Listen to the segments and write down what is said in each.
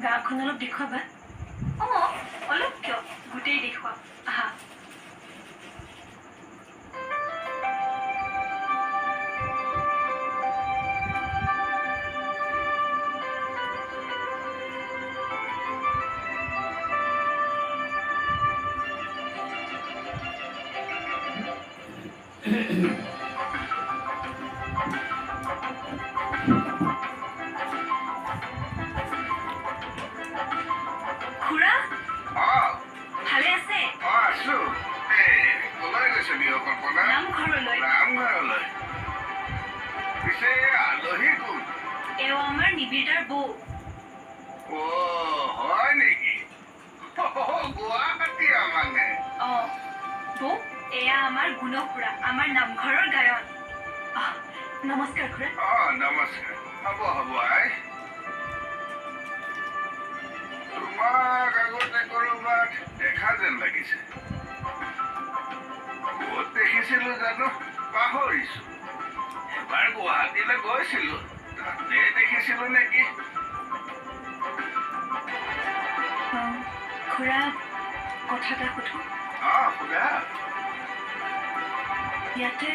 গাঁওখন অলপ দেখুৱাবা অলপ কিয় গোটেই দেখুৱা আহা খুৰা ভালে আছে নামঘৰলৈ এওঁ আমাৰ নিবিদাৰ বৌ বৌ এয়া আমাৰ গুণ খুৰা আমাৰ নামঘৰৰ গায়ন নমস্কাৰ খুৰা নমস্কাৰ হ'ব হ'ব আই তোমাক আগতে কৰবাত দেখা যেন লাগিছে ক'ত দেখিছিলো জানো পাহৰিছো এবাৰ গুৱাহাটীলৈ গৈছিলো তাতে দেখিছিলো নেকি খুৰা কথা এটা সুধো সুধা ইয়াতে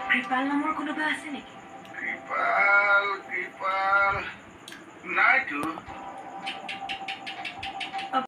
কৃপাল নামৰ কোনোবা আছে নেকি কৃপাল নাইতো